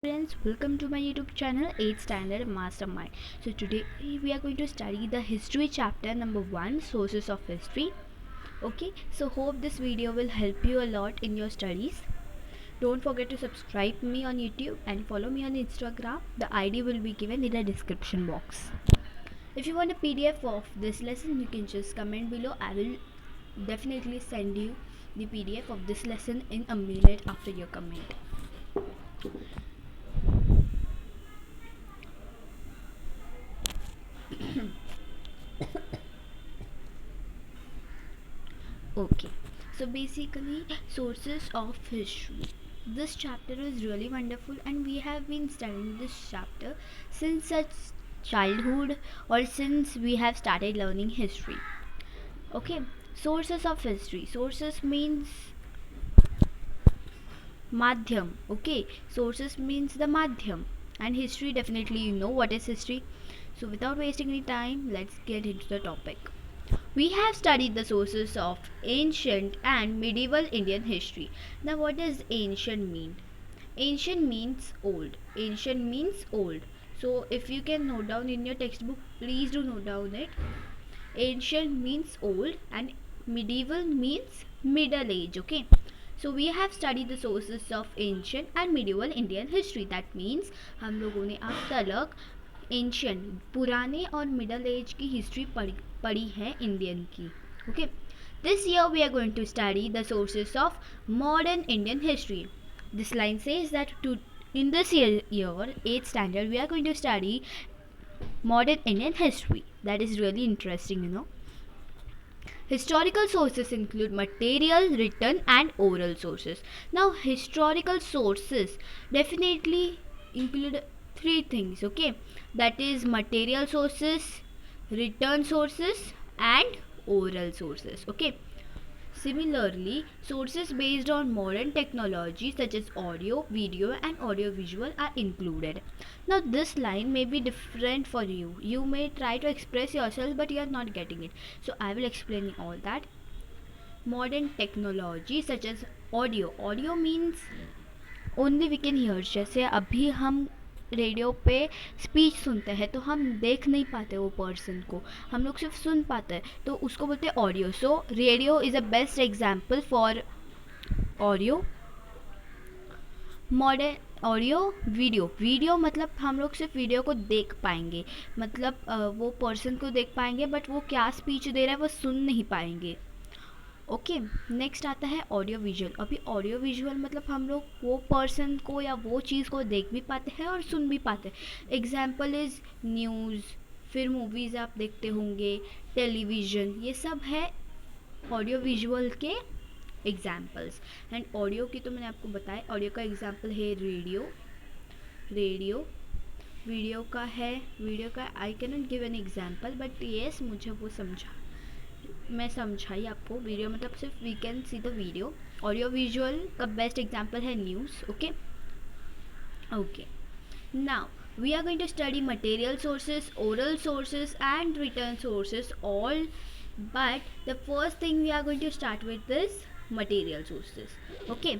Friends, welcome to my YouTube channel 8th Standard Mastermind. So today we are going to study the history chapter number 1, sources of history. Okay, so hope this video will help you a lot in your studies. Don't forget to subscribe me on YouTube and follow me on Instagram. The ID will be given in the description box. If you want a PDF of this lesson, you can just comment below. I will definitely send you the PDF of this lesson in a minute after your comment. Okay, so basically, sources of history. This chapter is really wonderful, and we have been studying this chapter since such childhood or since we have started learning history. Okay, sources of history. Sources means madhyam. Okay, sources means the madhyam, and history, definitely you know what is history. So without wasting any time, let's get into the topic. We have studied the sources of ancient and medieval Indian history. Now, what does ancient mean? Ancient means old. Ancient means old. So, if you can note down in your textbook, please do note down it. Ancient means old, and medieval means middle age. Okay. So we have studied the sources of ancient and medieval Indian history. That means हम लोगों ने अब तक ancient पुराने और middle age की history पढ़ी है इंडियन की. Okay, this year we are going to study the sources of modern Indian history. This line says that in this year 8th standard, we are going to study modern Indian history. That is really interesting, you know. Historical sources include material, written, and oral sources. Now, historical sources definitely include three things, okay? That is material sources, written sources, and oral sources, okay? Similarly, sources based on modern technology such as audio, video, and audiovisual are included. Now, this line may be different for you. You may try to express yourself, but you are not getting it. So, I will explain all that. Modern technology such as audio. Audio means only we can hear. जैसे अभी हम radio पे speech सुनते हैं तो हम देख नहीं पाते वो पर्सन को, हम लोग सिर्फ सुन पाते हैं, तो उसको बोलते हैं audio. So radio is a best example for audio. Modern audio. Video मतलब हम लोग सिर्फ वीडियो को देख पाएंगे, मतलब वो पर्सन को देख पाएंगे बट वो क्या स्पीच दे रहा है वो सुन नहीं पाएंगे. ओके, नेक्स्ट आता है ऑडियो विजुअल. अभी ऑडियो विजुअल मतलब हम लोग वो पर्सन को या वो चीज़ को देख भी पाते हैं और सुन भी पाते हैं. एग्जाम्पल इज़ न्यूज़, फिर मूवीज़ आप देखते होंगे, टेलीविज़न, ये सब है ऑडियो विजुअल के एग्जाम्पल्स. एंड ऑडियो की तो मैंने आपको बताया, ऑडियो का एग्जाम्पल है रेडियो. वीडियो का I can not give an example, but yes मुझे वो मैं समझाई आपको. वीडियो मतलब सिर्फ we can see the video. Audio visual का बेस्ट एग्जाम्पल है news. Okay, now we are going to study material sources, oral sources, and written sources all, but the first thing we are going to start with is material sources. Okay,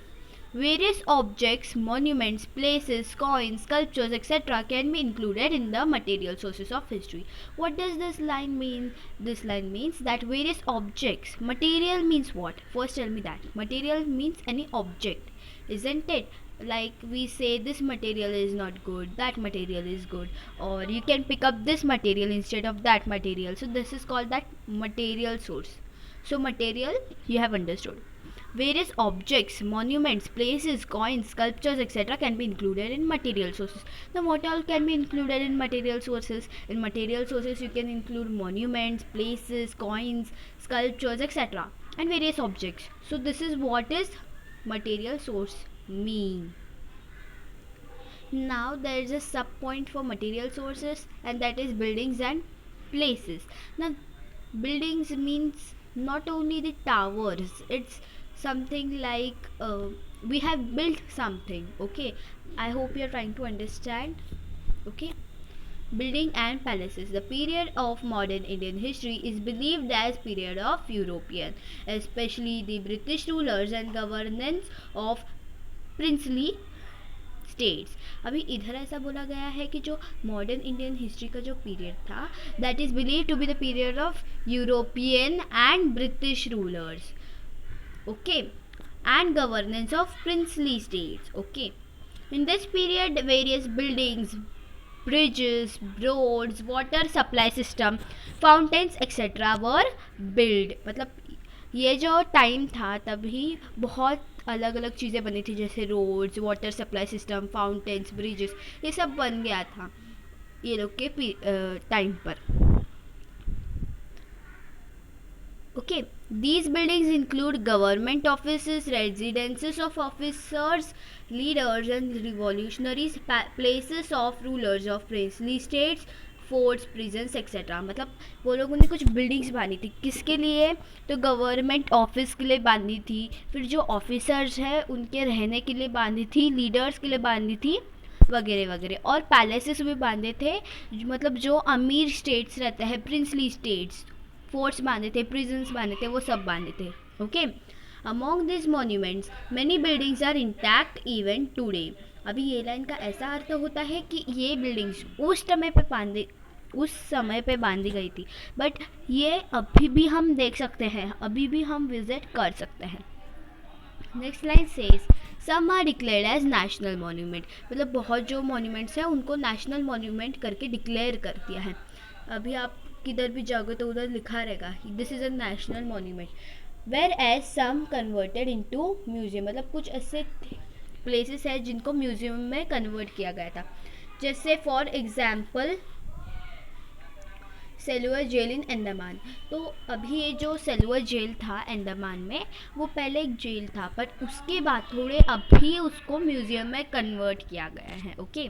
various objects, monuments, places, coins, sculptures, etc. can be included in the material sources of history. What does this line mean? This line means that various objects, material means what? First tell me that. Material means any object, isn't it? Like we say this material is not good, that material is good, or you can pick up this material instead of that material. So this is called that material source. So material you have understood. Various objects, monuments, places, coins, sculptures, etc. can be included in material sources. Now, what all can be included in material sources? In material sources, you can include monuments, places, coins, sculptures, etc. and various objects. So, this is what is material source mean. Now, there is a sub point for material sources, and that is buildings and places. Now, buildings means not only the towers, it's something like we have built something. Okay, I hope you are trying to understand. Okay, building and palaces. The period of modern Indian history is believed as period of European, especially the British rulers and governance of princely states. अभी इधर ऐसा बोला गया है कि जो modern Indian history का जो पीरियड था that is believe to be the period of European and British rulers, okay, and governance of princely states, okay. In this period various buildings, bridges, roads, water supply system, fountains etc were built। मतलब ये जो time था तभी बहुत अलग अलग चीज़ें बनी थी, जैसे roads, water supply system, fountains, bridges, ये सब बन गया था ये लोग के टाइम पर, okay. These buildings include government offices, residences of officers, leaders and revolutionaries, places of rulers of princely states, forts, prisons etcetera. मतलब वो लोगों ने कुछ बिल्डिंग्स बांधी थी, किसके लिए? तो गवर्नमेंट ऑफिस के लिए बांधी थी, फिर जो ऑफिसर्स हैं उनके रहने के लिए बांधी थी, लीडर्स के लिए बांधी थी, वगैरह वगैरह। और पैलेसेस भी बांधे थे, मतलब जो अमीर स्टेट्स रहते हैं, प्रिंसली स्टेट्स, फोर्ट्स बांधे थे, प्रिजन्स बांधे थे, वो सब बांधे थे, okay. Among this monuments many buildings are intact even today. अभी ये लाइन का ऐसा अर्थ होता है कि ये बिल्डिंग्स उस समय पे बांधी गई थी, बट ये अभी भी हम देख सकते हैं, अभी भी हम विजिट कर सकते हैं। Next line says some are declared as national monument. मतलब बहुत जो मॉन्यूमेंट्स हैं उनको नेशनल मॉन्यूमेंट करके डिक्लेयर कर दिया है। अभी आप किधर भी जाओगे तो उधर लिखा रहेगा this is a national monument, whereas some converted into museum. मतलब कुछ ऐसे प्लेसेस है जिनको म्यूजियम में कन्वर्ट किया गया था, जैसे फॉर एग्जाम्पल सेलुलर जेल इन अंडमान। तो अभी ये जो सेलुलर जेल था अंडमान में, वो पहले एक जेल था, पर उसके बाद थोड़े अभी उसको म्यूजियम में कन्वर्ट किया गया है, okay.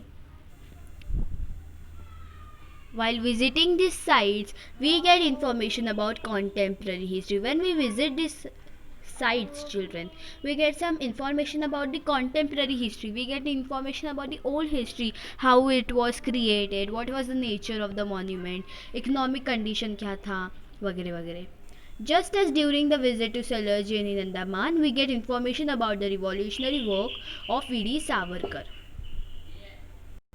While visiting these sites, we get information about contemporary history. When we visit these sites, children, we get some information about the contemporary history. We get information about the old history, how it was created, what was the nature of the monument, economic condition क्या था, वगैरह वगैरह। Just as during the visit to Salar Jain in Andaman, we get information about the revolutionary work of V.D. Savarkar.